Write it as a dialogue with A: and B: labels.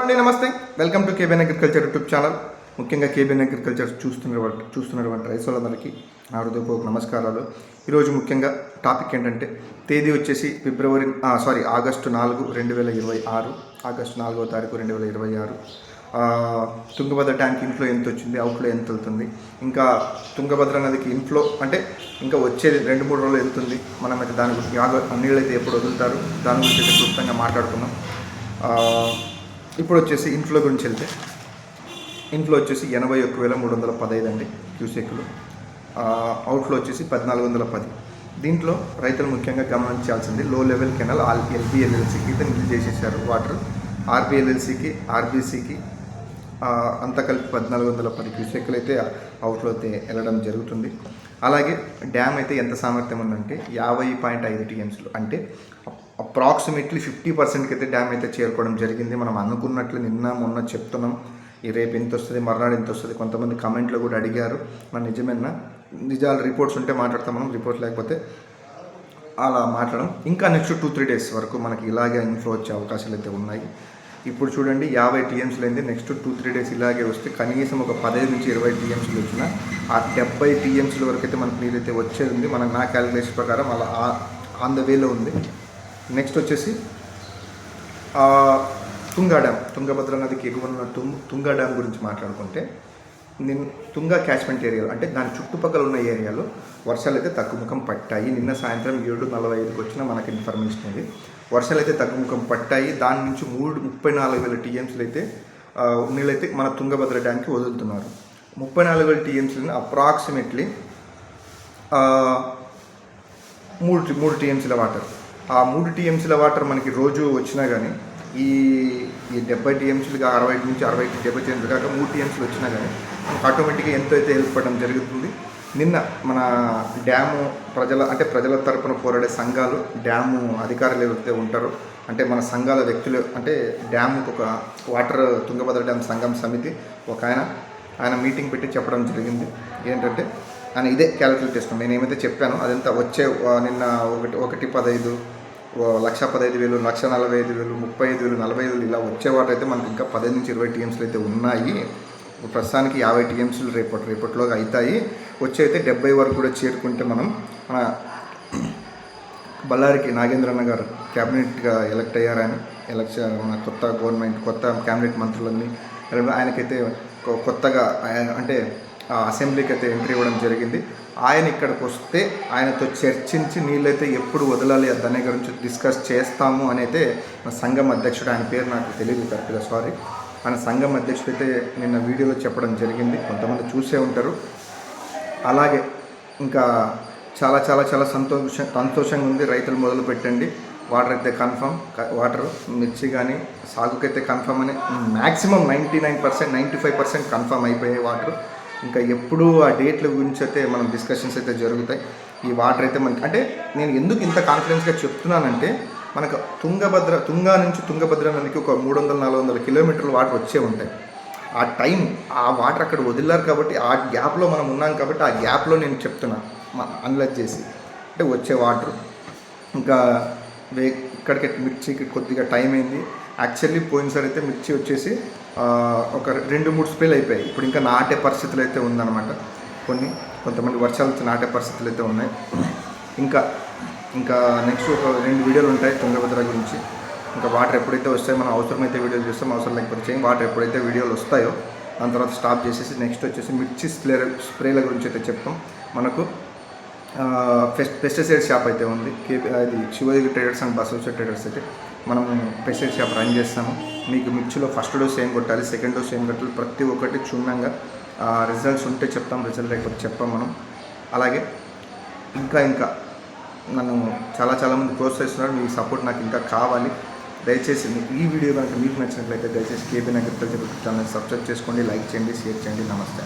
A: అండి నమస్తే, welcome to KBN agriculture YouTube channel. ముఖ్యంగా కేబిఎన్ అగ్రికల్చర్ చూస్తున్నటువంటి రైతులందరికీ నా హృదయపూర్వక నమస్కారాలు. ఈరోజు ముఖ్యంగా టాపిక్ ఏంటంటే తేదీ వచ్చేసి ఆగస్టు 4, 2026. ఆగస్టు 4వ తారీఖు 2026. తుంగభద్ర ట్యాంక్ ఇన్ఫ్లో ఎంత వచ్చింది, అవుట్లో ఎంత వెళ్తుంది, ఇంకా తుంగభద్ర నదికి ఇన్ఫ్లో అంటే ఇంకా వచ్చేది 2-3 రోజులు వెళ్తుంది. మనం అయితే దాని గురించి నీళ్ళు అయితే ఎప్పుడు వదులుతారు దాని గురించి అయితే క్లుప్తంగా మాట్లాడుకున్నాం. ఇప్పుడు వచ్చేసి ఇన్ఫ్లో గురించి వెళ్తే ఇన్ఫ్లో వచ్చేసి 81,315 అండి క్యూసెక్లు. అవుట్లో వచ్చేసి 1,410. దీంట్లో రైతులు ముఖ్యంగా గమనించాల్సింది లో లెవెల్ కెనాల్ LBLLCకి అయితే నిధులు చేసేసారు వాటర్. RBLLCకి RBCకి అంతా కలిపి 1,410 క్యూసెక్లు అయితే అవుట్లో అయితే వెళ్ళడం జరుగుతుంది. అలాగే డ్యామ్ అయితే ఎంత సామర్థ్యం ఉందంటే 50.5 TMCలు, అంటే అప్రాక్సిమేట్లీ 50%కి అయితే డ్యామ్ అయితే చేరుకోవడం జరిగింది. మనం అనుకున్నట్లు నిన్న మొన్న చెప్తున్నాం, ఈ రేపు ఎంత వస్తుంది, మర్నాడు ఎంత వస్తుంది. కొంతమంది కమెంట్లో కూడా అడిగారు, మన నిజాలు రిపోర్ట్స్ ఉంటే మాట్లాడతాం, మనం రిపోర్ట్స్ లేకపోతే అలా మాట్లాడడం. ఇంకా నెక్స్ట్ 2-3 డేస్ వరకు మనకి ఇలాగే ఇన్ఫ్లో వచ్చే అవకాశాలు అయితే ఉన్నాయి. ఇప్పుడు చూడండి 50 TMCలు అయింది. నెక్స్ట్ 2-3 డేస్ ఇలాగే వస్తే కనీసం ఒక 15 నుంచి 20 TMCలు వచ్చిన ఆ 70 TMCల వరకు అయితే మనకు నీరైతే వచ్చేది ఉంది. నా క్యాలిక్యులేషన్ ప్రకారం అలా ఆన్ ద వేలో ఉంది. నెక్స్ట్ వచ్చేసి తుంగా డ్యామ్, తుంగభద్ర నదికి ఎగువన తుంగా డ్యామ్ గురించి మాట్లాడుకుంటే తుంగా క్యాచ్మెంట్ ఏరియాలో అంటే దాని చుట్టుపక్కల ఉన్న ఏరియాలో వర్షాలు అయితే తగ్గుముఖం పట్టాయి. నిన్న సాయంత్రం 7:45కి వచ్చిన మనకి ఇన్ఫర్మేషన్ ఉంది. వర్షాలు అయితే తగ్గుముఖం పట్టాయి. దాని నుంచి 34,000 TMCలు అయితే నీళ్ళైతే మన తుంగభద్ర డ్యామ్కి వదులుతున్నారు. 34,000 TMCలని అప్రాక్సిమేట్లీ 3 TMCల వాటర్. ఆ 3 TMCల వాటర్ మనకి రోజు వచ్చినా కానీ ఈ 70 TMCలుగా 60 నుంచి 70 TMCలు కాక 3 TMCలు వచ్చినా కానీ మనకు ఆటోమేటిక్గా ఎంతో అయితే ఏర్పడడం జరుగుతుంది. నిన్న మన డ్యాము ప్రజల తరపున పోరాడే సంఘాలు, డ్యాము అధికారులు ఎవరైతే ఉంటారో అంటే మన సంఘాల వ్యక్తులు, అంటే డ్యాముకు ఒక వాటర్ తుంగభద్ర డ్యామ్ సంఘం సమితి ఒక ఆయన మీటింగ్ పెట్టి చెప్పడం జరిగింది. ఏంటంటే ఆయన ఇదే క్యాలిక్యులేట్ చేసుకున్నాను. నేను ఏమైతే చెప్పానో అదంతా వచ్చే నిన్న 1,15,000, 1,15,000, 1,45,000, 35,000, 40,000 ఇలా వచ్చేవాటి అయితే మనకి ఇంకా 15 నుంచి 20 TMCలు అయితే ఉన్నాయి. ప్రస్తుతానికి 50 TMCలు రేపటిలోగా అవుతాయి. వచ్చి అయితే 70 వరకు కూడా చేరుకుంటే మనం మన బళ్ళారికి నాగేంద్రన్న గారు క్యాబినెట్గా ఎలక్ట్ అయ్యారని మన కొత్త గవర్నమెంట్ కొత్త క్యాబినెట్ మంత్రులన్నీ ఆయనకైతే కొత్తగా అంటే అసెంబ్లీకి అయితే ఎంట్రీ ఇవ్వడం జరిగింది. ఆయన ఇక్కడికి వస్తే ఆయనతో చర్చించి నీళ్ళైతే ఎప్పుడు వదలాలి దాని గురించి డిస్కస్ చేస్తాము అని అయితే సంఘం అధ్యక్షుడు, ఆయన పేరు నాకు తెలియదు కరెక్ట్గా, ఆయన సంఘం అధ్యక్షుడు అయితే నిన్న వీడియోలో చెప్పడం జరిగింది. కొంతమంది చూసే ఉంటారు. అలాగే ఇంకా చాలా చాలా చాలా సంతోషంగా ఉంది. రైతులు మొదలు పెట్టండి. వాటర్ అయితే కన్ఫర్మ్, వాటర్ మిర్చి కానీ సాగుకైతే కన్ఫర్మ్ అని మ్యాక్సిమం 99%, 95% కన్ఫర్మ్ అయిపోయాయి వాటర్. ఇంకా ఎప్పుడు ఆ డేట్ల గురించి అయితే మనం డిస్కషన్స్ అయితే జరుగుతాయి. ఈ వాటర్ అయితే మనకి అంటే నేను ఎందుకు ఇంత కాన్ఫిడెన్స్గా చెప్తున్నానంటే మనకు తుంగా నుంచి తుంగభద్ర నదికి ఒక 300-400 కిలోమీటర్ల వాటర్ వచ్చే ఉంటాయి. ఆ టైం ఆ వాటర్ అక్కడ వదిలారు కాబట్టి ఆ గ్యాప్లో మనం ఉన్నాం కాబట్టి ఆ గ్యాప్లో నేను చెప్తున్నాను అనలైజ్ చేసి అంటే వచ్చే వాటర్. ఇంకా ఇక్కడికి మిర్చికి కొద్దిగా టైం అయింది. యాక్చువల్లీ పోయినసారి అయితే మిర్చి వచ్చేసి ఒక 2-3 స్ప్రేలు అయిపోయాయి. ఇప్పుడు ఇంకా నాటే పరిస్థితులు అయితే ఉందన్నమాట. కొంతమంది వర్షాలు వచ్చి నాటే పరిస్థితులు అయితే ఉన్నాయి. ఇంకా నెక్స్ట్ ఒక 2 వీడియోలు ఉంటాయి తుంగభద్ర గురించి. ఇంకా వాటర్ ఎప్పుడైతే వస్తాయో మనం అవసరమైతే వీడియోలు చూస్తాం, అవసరం లేకపోతే చేయం. వాటర్ ఎప్పుడైతే వీడియోలు వస్తాయో దాని తర్వాత స్టాప్ చేసేసి నెక్స్ట్ వచ్చేసి మిర్చి స్ప్రేల గురించి అయితే చెప్తాం. మనకు పెస్టిసైడ్ షాప్ అయితే ఉంది. అది Sivagiri traders and associate traders అయితే మనం పెస్టిసైడ్ షాప్ రన్ చేస్తాము. మీకు మిర్చిలో ఫస్ట్ డోస్ ఏం కొట్టాలి, సెకండ్ డోస్ ఏం కొట్టాలి, ప్రతి ఒక్కటి క్షుణ్ణంగా రిజల్ట్స్ ఉంటే చెప్తాం, రిజల్ట్ లేకపోతే చెప్పాం మనం. అలాగే ఇంకా నన్ను చాలామంది ప్రోత్సహిస్తున్నారు. మీ సపోర్ట్ నాకు ఇంకా కావాలి. దయచేసి ఈ వీడియో కనుక మీకు నచ్చినట్లయితే దయచేసి కేబిఎన్ అగ్రికల్చర్ ఛానల్ సబ్స్క్రైబ్ చేసుకోండి, లైక్ చేయండి, షేర్ చేయండి. నమస్తే.